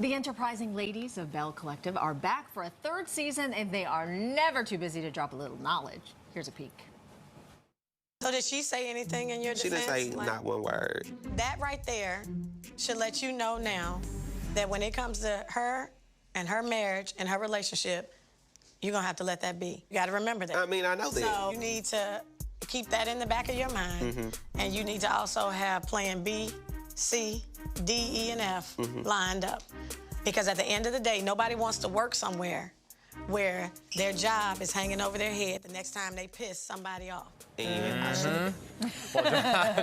The enterprising ladies of Belle Collective are back for a third season, and they are never too busy to drop a little knowledge. Here's a peek. So did she say anything in your defense? She didn't say not one word. That right there should let you know now that when it comes to her and her marriage and her relationship, you're gonna have to let that be. You gotta remember that. I mean, I know that. So you need to keep that in the back of your mind. And you need to also have plan B, C, D, E, and F lined up. Because at the end of the day, nobody wants to work somewhere where their job is hanging over their head the next time they piss somebody off. And Well,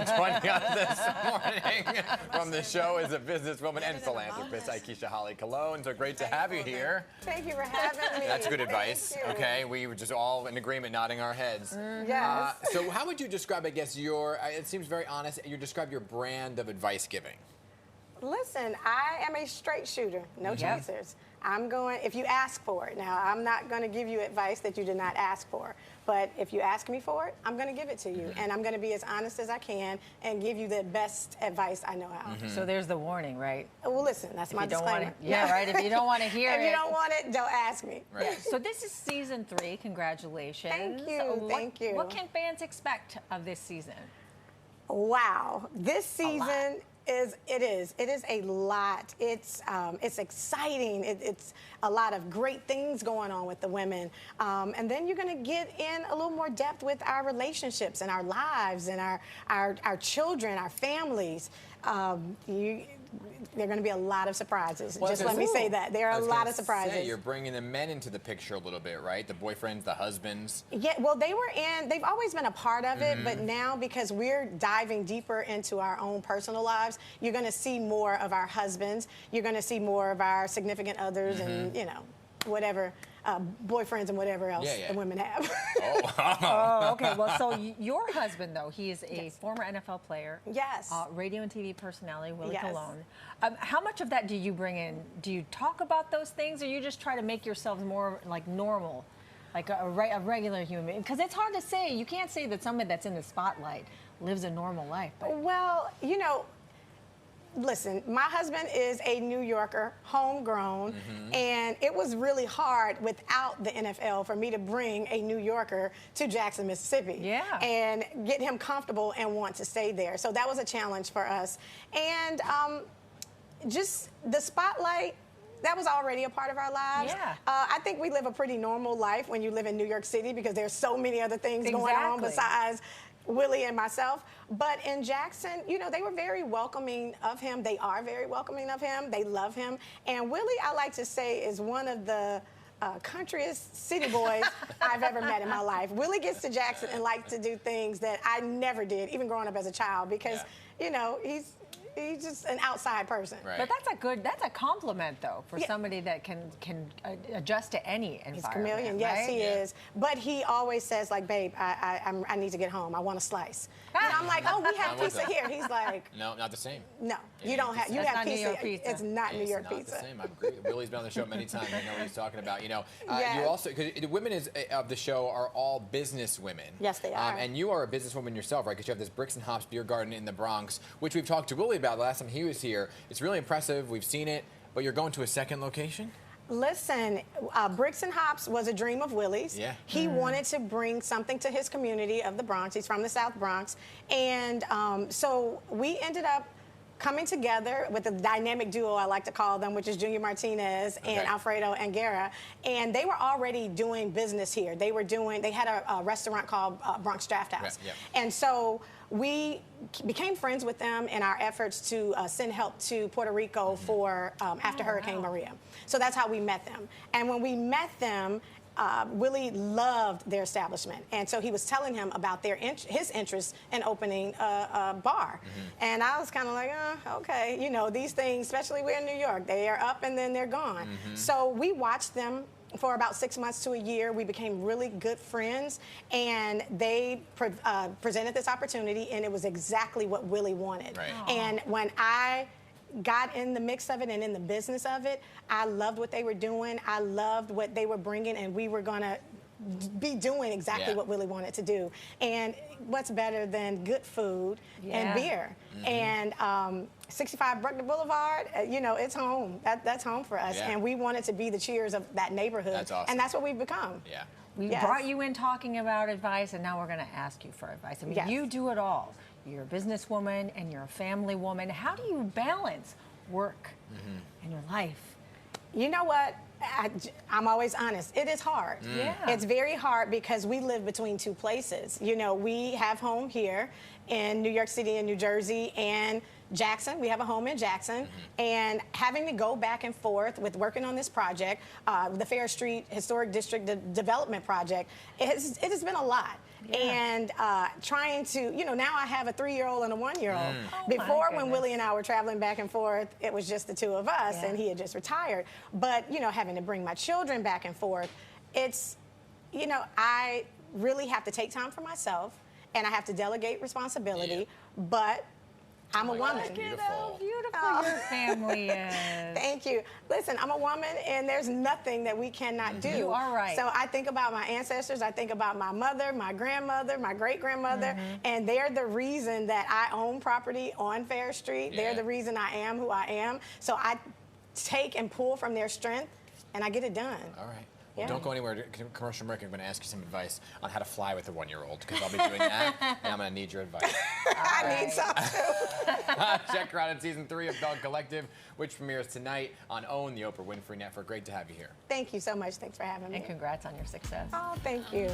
joining us this morning from the show is a businesswoman and philanthropist, Aikisha Holly Colon. So great to have you here. Thank you for having me. That's good advice. Thank you. Okay, we were just all in agreement, nodding our heads. Yes. So how would you describe, I guess, it seems very honest, you describe your brand of advice giving? Listen, I am a straight shooter, no chasers. I'm going, if you ask for it. Now, I'm not going to give you advice that you did not ask for. But if you ask me for it, I'm going to give it to you. And I'm going to be as honest as I can and give you the best advice I know how. So there's the warning, right? Well, listen, that's my disclaimer. Yeah, right. If you don't want to hear If you don't want it, don't ask me. Right. So this is season 3. Congratulations. Thank you. Thank you. What can fans expect of this season? Wow. This season it is a lot. It's exciting. It's a lot of great things going on with the women. And then you're going to get in a little more depth with our relationships and our lives and our children, our families. There are going to be a lot of surprises. Well, just let me say that. There are a lot of surprises. You're bringing the men into the picture a little bit, right? The boyfriends, the husbands. Yeah, well, they've always been a part of it, but now because we're diving deeper into our own personal lives, you're going to see more of our husbands. You're going to see more of our significant others and, you know, whatever. Boyfriends and whatever else the women have. Oh, okay. Well, so your husband, though, he is a former NFL player. Yes. Radio and TV personality, Willie Colon. How much of that do you bring in? Do you talk about those things, or you just try to make yourselves more like normal, like a regular human? Because it's hard to say. You can't say that somebody that's in the spotlight lives a normal life. But... Well, you know, listen, my husband is a New Yorker, homegrown, and it was really hard without the NFL for me to bring a New Yorker to Jackson, Mississippi, and get him comfortable and want to stay there. So that was a challenge for us. And just the spotlight, that was already a part of our lives. I think we live a pretty normal life when you live in New York City because there's so many other things going on besides Willie and myself. But in Jackson, you know, they were very welcoming of him. They are very welcoming of him. They love him. And Willie, I like to say, is one of the countryest city boys I've ever met in my life. Willie gets to Jackson and likes to do things that I never did, even growing up as a child, because, you know, he's just an outside person. Right. But that's a compliment, though, for somebody that can adjust to any environment. He's a chameleon, yes, he is. But he always says, like, babe, I need to get home. I want a slice. And I'm like, oh, we have pizza here. He's like, no, not the same. No, you don't have. You have pizza. It's not New York pizza. It's not the same. I agree. Willie's been on the show many times. I know what he's talking about. You know, you also, because the women of the show are all business women. Yes, they are. And you are a businesswoman yourself, right? Because you have this Bricks and Hops beer garden in the Bronx, which we've talked to Willie about the last time he was here. It's really impressive. We've seen it. But you're going to a second location? Listen, Bricks and Hops was a dream of Willie's. He wanted to bring something to his community of the Bronx. He's from the South Bronx. And so we ended up coming together with a dynamic duo, I like to call them, which is Junior Martinez and Alfredo Angera. And they were already doing business here. They had a restaurant called Bronx Draft House. And so we became friends with them in our efforts to send help to Puerto Rico for after Hurricane Maria. So that's how we met them. And when we met them, Willie loved their establishment, and so he was telling him about his interest in opening a bar. And I was kind of like, okay, you know, these things, especially we're in New York, they are up and then they're gone. So we watched them for about 6 months to a year. We became really good friends, and they presented this opportunity, and it was exactly what Willie wanted. And when I got in the mix of it and in the business of it, I loved what they were doing. I loved what they were bringing, and we were going to be doing exactly what Willie wanted to do. And what's better than good food and beer? And 65 Bruckner Boulevard, you know, it's home. That's home for us. And we wanted to be the cheers of that neighborhood. That's awesome. And that's what we've become. Yeah. We brought you in talking about advice, and now we're going to ask you for advice. I mean, you do it all. You're a businesswoman and you're a family woman. How do you balance work and your life? You know what? I'm always honest. It is hard. It's very hard because we live between two places. You know, we have home here in New York City and New Jersey and Jackson. We have a home in Jackson. And having to go back and forth with working on this project, the Fair Street Historic District Development Project, it has been a lot. And trying to, you know, now I have a 3-year-old and a 1-year-old. Before, when Willie and I were traveling back and forth, it was just the two of us, and he had just retired. But, you know, having to bring my children back and forth, it's, you know, I really have to take time for myself, and I have to delegate responsibility, but I'm a woman. Look at how beautiful your family is. Thank you. Listen, I'm a woman, and there's nothing that we cannot do. You are right. So I think about my ancestors. I think about my mother, my grandmother, my great-grandmother, and they're the reason that I own property on Fair Street. They're the reason I am who I am. So I take and pull from their strength, and I get it done. All right. Well, don't go anywhere. Commercial break. I'm going to ask you some advice on how to fly with a 1-year-old, because I'll be doing that, and I'm going to need your advice. I need some, too. Check her out in Season 3 of Belle Collective, which premieres tonight on OWN, the Oprah Winfrey Network. Great to have you here. Thank you so much. Thanks for having me. And congrats on your success. Oh, thank you.